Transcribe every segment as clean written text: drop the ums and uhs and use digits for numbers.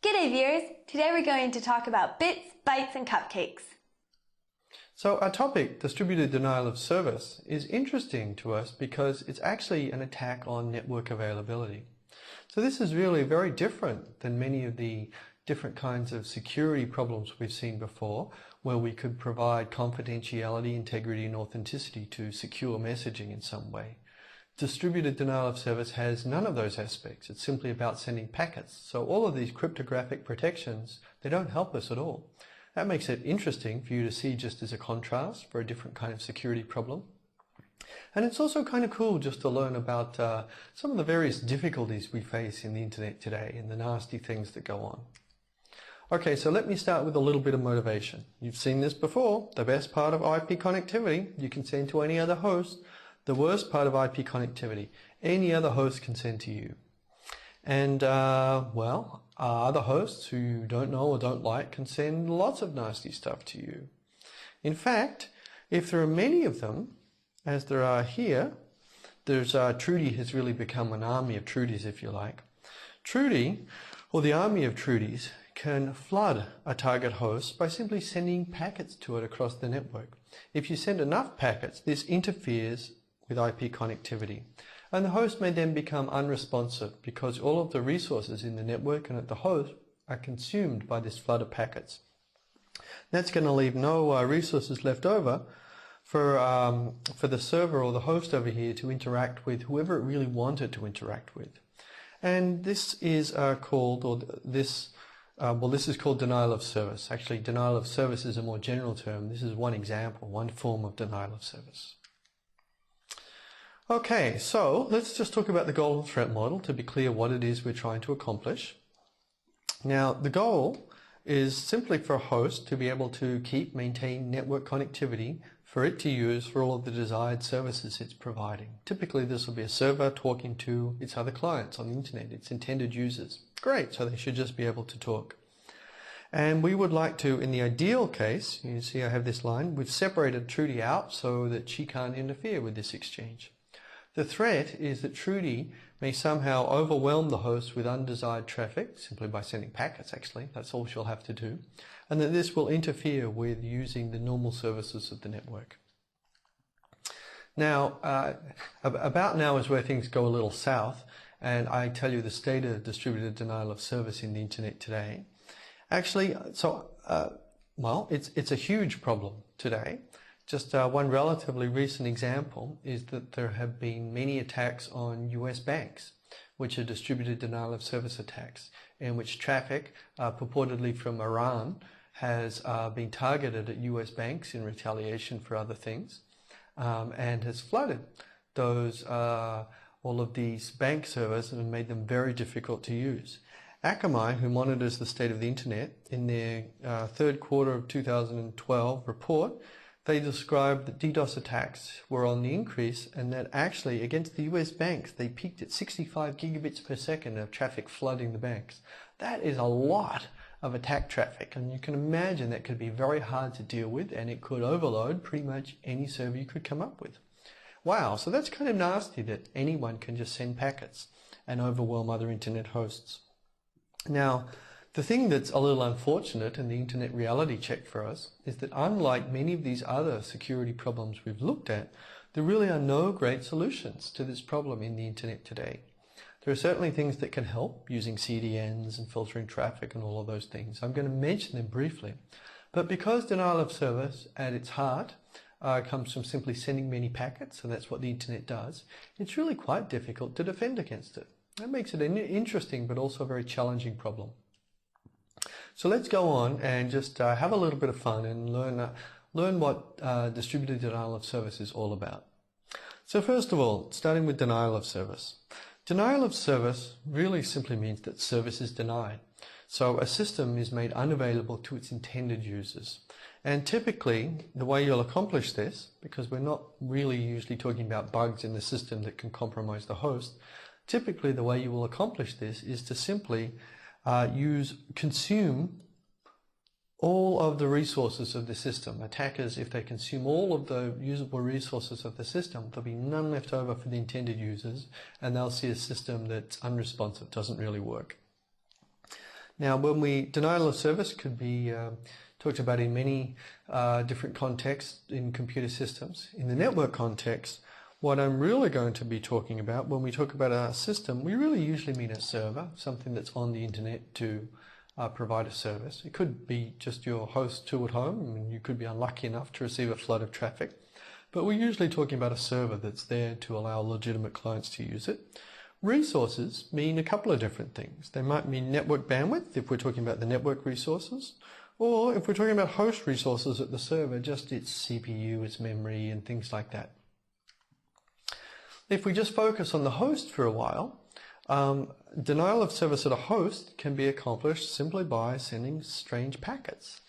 G'day viewers! Today we're going to talk about bits, bytes and cupcakes. So our topic, distributed denial of service, is interesting to us because it's actually an attack on network availability. So this is really very different than many of the different kinds of security problems we've seen before, where we could provide confidentiality, integrity and authenticity to secure messaging in some way. Distributed denial of service has none of those aspects. It's simply about sending packets. So all of these cryptographic protections, they don't help us at all. That makes it interesting for you to see just as a contrast for a different kind of security problem. And it's also kind of cool just to learn about some of the various difficulties we face in the internet today and the nasty things that go on. Okay, so let me start with a little bit of motivation. You've seen this before. The best part of IP connectivity, you can send to any other host. The worst part of IP connectivity, any other host can send to you. And, other hosts who you don't know or don't like can send lots of nasty stuff to you. In fact, if there are many of them, as there are here, Trudy has really become an army of Trudies, if you like. Trudy, or the army of Trudies, can flood a target host by simply sending packets to it across the network. If you send enough packets, this interferes with IP connectivity. And the host may then become unresponsive because all of the resources in the network and at the host are consumed by this flood of packets. That's going to leave no resources left over for the server or the host over here to interact with whoever it really wanted to interact with. And this is this is called denial of service. Actually, denial of service is a more general term. This is one example, one form of denial of service. Okay, so let's just talk about the goal of the threat model to be clear what it is we're trying to accomplish. Now, the goal is simply for a host to be able to maintain network connectivity for it to use for all of the desired services it's providing. Typically, this will be a server talking to its other clients on the internet, its intended users. Great, so they should just be able to talk. And we would like to, in the ideal case, you see I have this line, we've separated Trudy out so that she can't interfere with this exchange. The threat is that Trudy may somehow overwhelm the host with undesired traffic, simply by sending packets actually, that's all she'll have to do, and that this will interfere with using the normal services of the network. Now, about now is where things go a little south, and I tell you the state of distributed denial of service in the internet today. Actually, it's a huge problem today. Just one relatively recent example is that there have been many attacks on US banks, which are distributed denial of service attacks, in which traffic purportedly from Iran has been targeted at US banks in retaliation for other things, and has flooded all of these bank servers and made them very difficult to use. Akamai, who monitors the state of the internet, in their third quarter of 2012 report, they described that DDoS attacks were on the increase and that actually against the US banks they peaked at 65 gigabits per second of traffic flooding the banks. That is a lot of attack traffic, and you can imagine that could be very hard to deal with, and it could overload pretty much any server you could come up with. Wow, so that's kind of nasty that anyone can just send packets and overwhelm other internet hosts. Now, the thing that's a little unfortunate in the internet reality check for us is that unlike many of these other security problems we've looked at, there really are no great solutions to this problem in the internet today. There are certainly things that can help using CDNs and filtering traffic and all of those things. I'm going to mention them briefly. But because denial of service at its heart comes from simply sending many packets, and that's what the internet does, it's really quite difficult to defend against it. That makes it an interesting but also a very challenging problem. So let's go on and just have a little bit of fun and learn what distributed denial of service is all about. So first of all, starting with denial of service. Denial of service really simply means that service is denied. So a system is made unavailable to its intended users. And typically, the way you'll accomplish this, because we're not really usually talking about bugs in the system that can compromise the host, typically the way you will accomplish this is to simply consume all of the resources of the system. Attackers, if they consume all of the usable resources of the system, there'll be none left over for the intended users, and they'll see a system that's unresponsive, doesn't really work. Now, denial of service could be talked about in many different contexts in computer systems. In the network context, what I'm really going to be talking about when we talk about a system, we really usually mean a server, something that's on the internet to provide a service. It could be just your host tool at home, and you could be unlucky enough to receive a flood of traffic. But we're usually talking about a server that's there to allow legitimate clients to use it. Resources mean a couple of different things. They might mean network bandwidth if we're talking about the network resources, or if we're talking about host resources at the server, just its CPU, its memory, and things like that. If we just focus on the host for a while, denial of service at a host can be accomplished simply by sending strange packets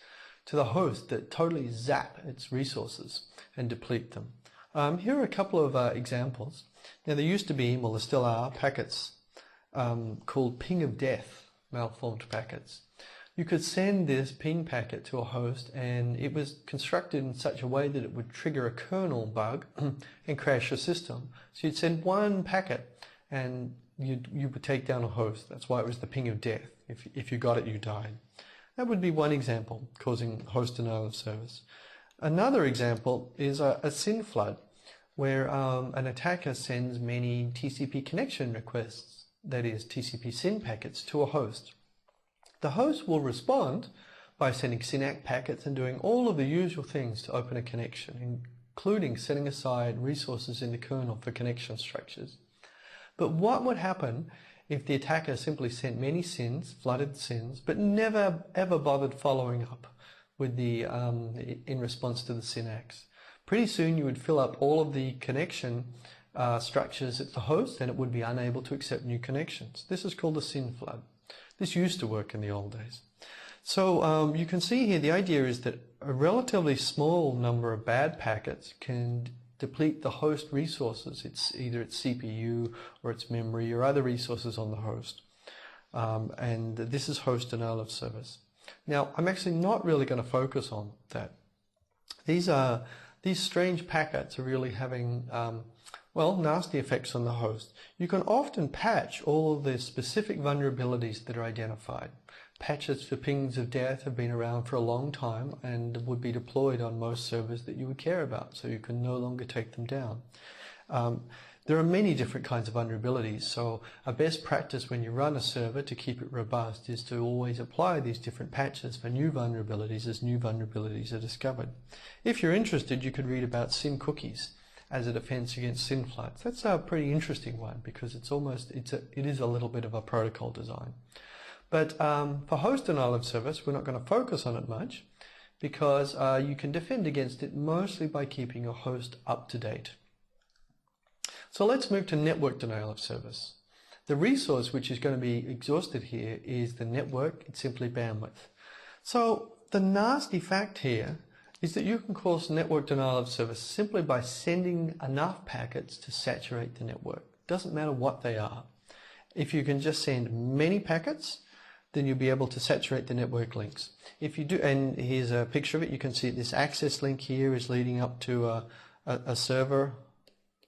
to the host that totally zap its resources and deplete them. Here are a couple of examples. Now, there used to be, well, there still are, packets called ping of death, malformed packets. You could send this ping packet to a host, and it was constructed in such a way that it would trigger a kernel bug and crash your system. So you'd send one packet and you would take down a host. That's why it was the ping of death. If you got it, you died. That would be one example causing host denial of service. Another example is a SYN flood, where an attacker sends many TCP connection requests, that is TCP SYN packets, to a host. The host will respond by sending SYNACK packets and doing all of the usual things to open a connection, including setting aside resources in the kernel for connection structures. But what would happen if the attacker simply sent many SYNs, flooded SYNs, but never ever bothered following up with in response to the SYNACKs? Pretty soon you would fill up all of the connection structures at the host, and it would be unable to accept new connections. This is called a SYN flood. This used to work in the old days. So you can see here the idea is that a relatively small number of bad packets can deplete the host resources. It's either its CPU or its memory or other resources on the host. And this is host denial of service. Now, I'm actually not really going to focus on that. These strange packets are really having nasty effects on the host. You can often patch all of the specific vulnerabilities that are identified. Patches for pings of death have been around for a long time and would be deployed on most servers that you would care about, so you can no longer take them down. There are many different kinds of vulnerabilities, so a best practice when you run a server to keep it robust is to always apply these different patches for new vulnerabilities as new vulnerabilities are discovered. If you're interested, you could read about SYN cookies as a defense against SYN floods. That's a pretty interesting one because it is a little bit of a protocol design. But for host denial of service, we're not going to focus on it much because you can defend against it mostly by keeping your host up to date. So let's move to network denial of service. The resource which is going to be exhausted here is the network. It's simply bandwidth. So the nasty fact here is that you can cause network denial of service simply by sending enough packets to saturate the network. Doesn't matter what they are. If you can just send many packets, then you'll be able to saturate the network links. If you do, and here's a picture of it, you can see this access link here is leading up to a server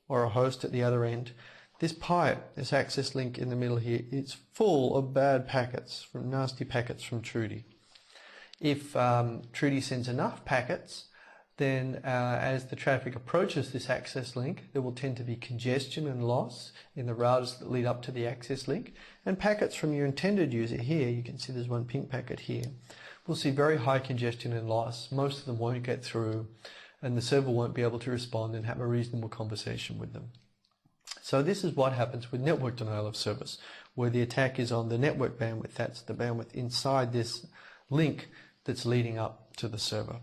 or a host at the other end. This pipe, this access link in the middle here, it's full of bad packets, nasty packets from Trudy. If Trudy sends enough packets, then as the traffic approaches this access link, there will tend to be congestion and loss in the routers that lead up to the access link. And packets from your intended user here, you can see there's one pink packet here, we'll see very high congestion and loss. Most of them won't get through, and the server won't be able to respond and have a reasonable conversation with them. So this is what happens with network denial of service, where the attack is on the network bandwidth. That's the bandwidth inside this link that's leading up to the server.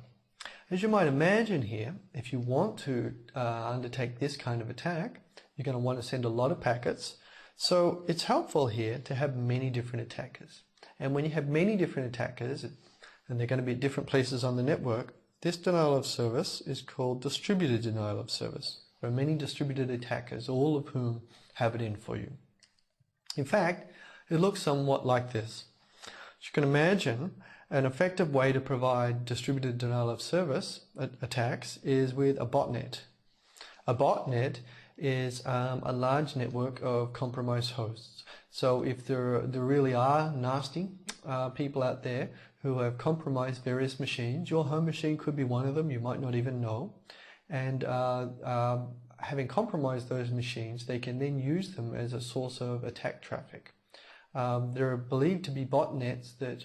As you might imagine here, if you want to undertake this kind of attack, you're going to want to send a lot of packets. So it's helpful here to have many different attackers. And when you have many different attackers, and they're going to be at different places on the network, this denial of service is called distributed denial of service. There are many distributed attackers, all of whom have it in for you. In fact, it looks somewhat like this. As you can imagine, an effective way to provide distributed denial of service attacks is with a botnet. A botnet is a large network of compromised hosts. So if there really are nasty people out there who have compromised various machines, your home machine could be one of them, you might not even know. And having compromised those machines, they can then use them as a source of attack traffic. There are believed to be botnets that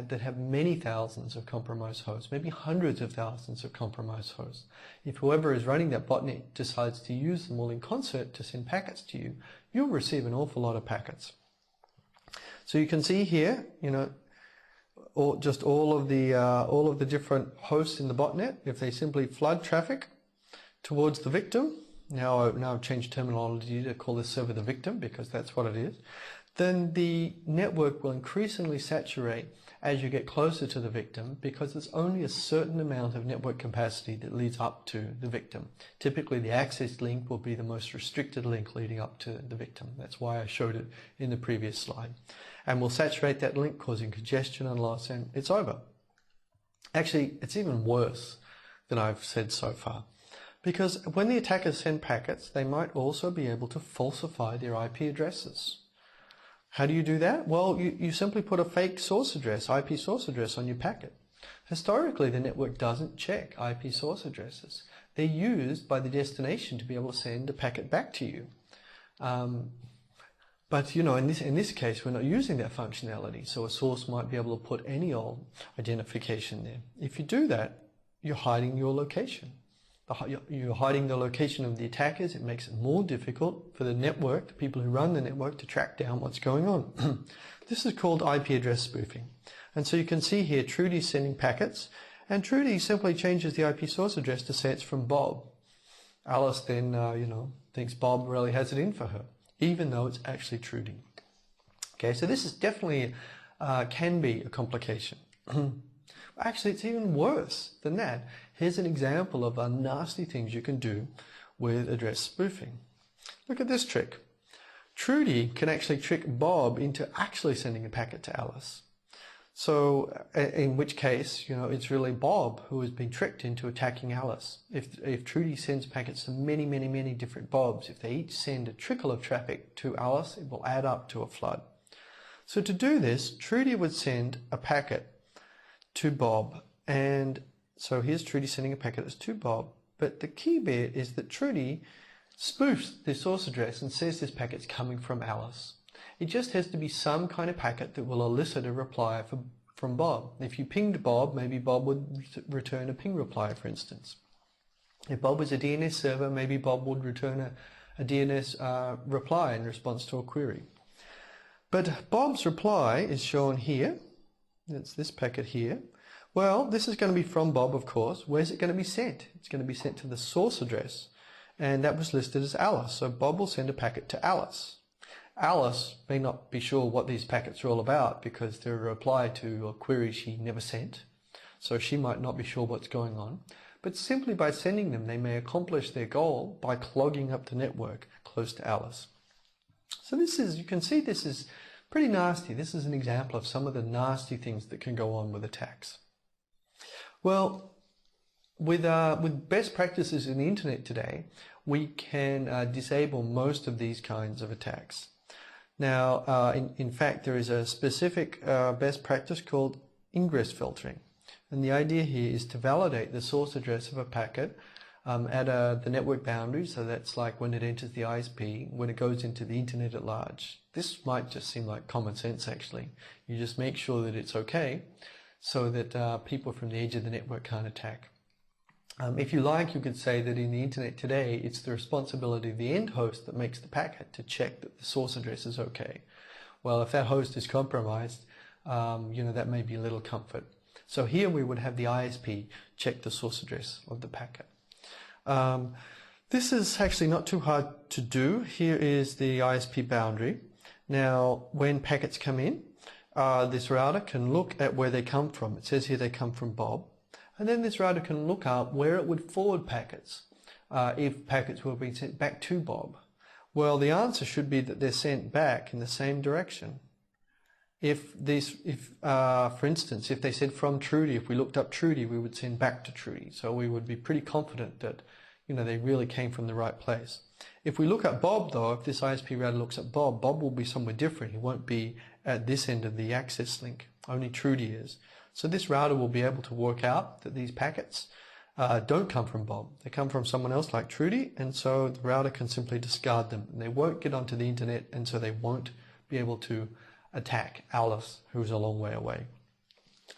that have many thousands of compromised hosts, maybe hundreds of thousands of compromised hosts. If whoever is running that botnet decides to use them all in concert to send packets to you, you'll receive an awful lot of packets. So you can see here, just all of the different hosts in the botnet. If they simply flood traffic towards the victim, now I've changed terminology to call this server the victim because that's what it is, then the network will increasingly saturate as you get closer to the victim because there's only a certain amount of network capacity that leads up to the victim. Typically the access link will be the most restricted link leading up to the victim. That's why I showed it in the previous slide. And we'll saturate that link, causing congestion and loss, and it's over. Actually, it's even worse than I've said so far. Because when the attackers send packets, they might also be able to falsify their IP addresses. How do you do that? Well, you simply put a fake source address, IP source address on your packet. Historically, the network doesn't check IP source addresses. They're used by the destination to be able to send a packet back to you. But in this case, we're not using that functionality, so a source might be able to put any old identification there. If you do that, you're hiding your location. You're hiding the location of the attackers. It makes it more difficult for the network, the people who run the network, to track down what's going on. This is called IP address spoofing. And so you can see here Trudy's sending packets, and Trudy simply changes the IP source address to say it's from Bob. Alice then, thinks Bob really has it in for her, even though it's actually Trudy. Okay, so this is definitely can be a complication. Actually, it's even worse than that. Here's an example of nasty things you can do with address spoofing. Look at this trick. Trudy can actually trick Bob into actually sending a packet to Alice. So, in which case, it's really Bob who has been tricked into attacking Alice. If Trudy sends packets to many, many, many different Bobs, if they each send a trickle of traffic to Alice, it will add up to a flood. So to do this, Trudy would send a packet to Bob, and so here's Trudy sending a packet that's to Bob, but the key bit is that Trudy spoofs the source address and says this packet's coming from Alice. It just has to be some kind of packet that will elicit a reply from Bob. If you pinged Bob, maybe Bob would return a ping reply, for instance. If Bob was a DNS server, maybe Bob would return a DNS reply in response to a query. But Bob's reply is shown here. It's this packet here. Well, this is going to be from Bob, of course. Where's it going to be sent? It's going to be sent to the source address, and that was listed as Alice. So Bob will send a packet to Alice. Alice may not be sure what these packets are all about because they're a reply to a query she never sent. So she might not be sure what's going on. But simply by sending them, they may accomplish their goal by clogging up the network close to Alice. So you can see this is pretty nasty. This is an example of some of the nasty things that can go on with attacks. Well, with best practices in the internet today, we can disable most of these kinds of attacks. Now, in fact, there is a specific best practice called ingress filtering. And the idea here is to validate the source address of a packet at the network boundary. So that's like when it enters the ISP, when it goes into the internet at large. This might just seem like common sense, actually. You just make sure that it's okay so that people from the edge of the network can't attack. If you like, you could say that in the internet today, it's the responsibility of the end host that makes the packet to check that the source address is okay. Well, if that host is compromised, that may be a little comfort. So here we would have the ISP check the source address of the packet. This is actually not too hard to do. Here is the ISP boundary. Now, when packets come in, this router can look at where they come from. It says here they come from Bob. And then this router can look up where it would forward packets if packets were being sent back to Bob. Well, the answer should be that they're sent back in the same direction. For instance, if they said from Trudy, if we looked up Trudy, we would send back to Trudy. So we would be pretty confident that, they really came from the right place. If we look at Bob though, if this ISP router looks at Bob, Bob will be somewhere different. He won't be at this end of the access link. Only Trudy is. So this router will be able to work out that these packets don't come from Bob. They come from someone else like Trudy, and so the router can simply discard them. And they won't get onto the internet, and so they won't be able to attack Alice, who's a long way away.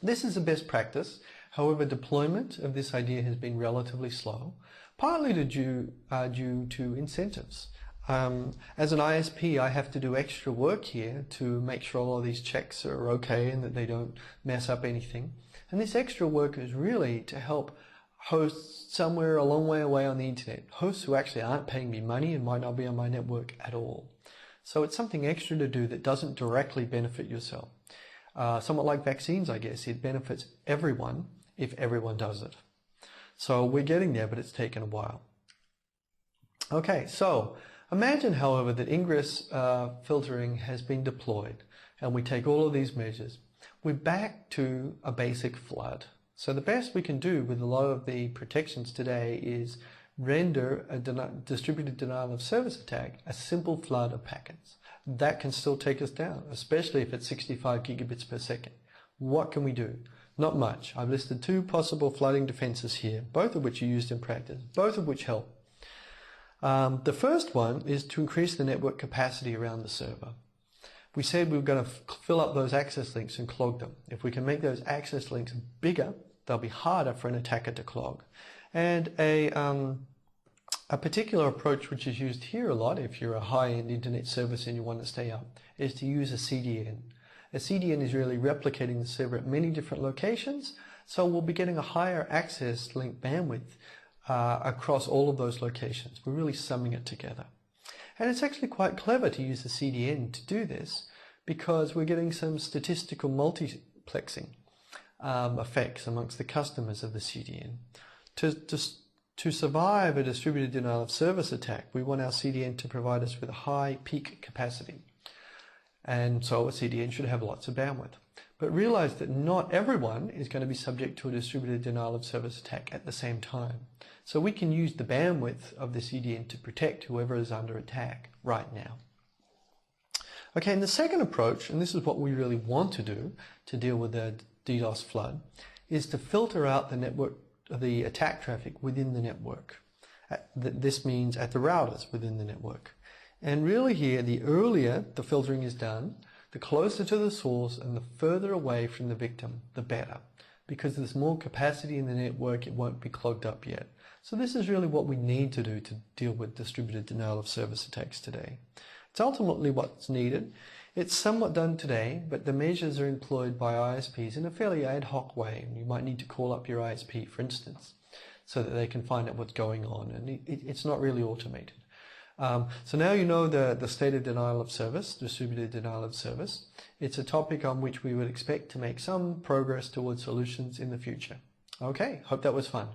This is a best practice. However, deployment of this idea has been relatively slow, partly due to incentives. As an ISP, I have to do extra work here to make sure all of these checks are okay and that they don't mess up anything. And this extra work is really to help hosts somewhere a long way away on the internet, hosts who actually aren't paying me money and might not be on my network at all. So it's something extra to do that doesn't directly benefit yourself. Somewhat like vaccines, I guess, it benefits everyone if everyone does it. So we're getting there, but it's taken a while. Okay, so imagine, however, that ingress filtering has been deployed and we take all of these measures. We're back to a basic flood. So the best we can do with a lot of the protections today is render a distributed denial of service attack a simple flood of packets. That can still take us down, especially if it's 65 gigabits per second. What can we do? Not much. I've listed 2 possible flooding defenses here, both of which are used in practice, both of which help. The first one is to increase the network capacity around the server. We said we were going to fill up those access links and clog them. If we can make those access links bigger, they'll be harder for an attacker to clog. And a particular approach which is used here a lot if you're a high-end internet service and you want to stay up is to use a CDN. A CDN is really replicating the server at many different locations, so we'll be getting a higher access link bandwidth across all of those locations. We're really summing it together. And it's actually quite clever to use the CDN to do this because we're getting some statistical multiplexing effects amongst the customers of the CDN. To survive a distributed denial of service attack, we want our CDN to provide us with a high peak capacity. And so a CDN should have lots of bandwidth. But realize that not everyone is going to be subject to a distributed denial of service attack at the same time. So we can use the bandwidth of the CDN to protect whoever is under attack right now. Okay, and the second approach, and this is what we really want to do to deal with the DDoS flood, is to filter out the attack traffic within the network. This means at the routers within the network. And really here, the earlier the filtering is done, the closer to the source and the further away from the victim, the better. Because there's more capacity in the network, it won't be clogged up yet. So this is really what we need to do to deal with distributed denial of service attacks today. It's ultimately what's needed. It's somewhat done today, but the measures are employed by ISPs in a fairly ad hoc way. You might need to call up your ISP, for instance, so that they can find out what's going on, and it's not really automated. So now you know the state of denial of service, distributed denial of service. It's a topic on which we would expect to make some progress towards solutions in the future. Okay, hope that was fun.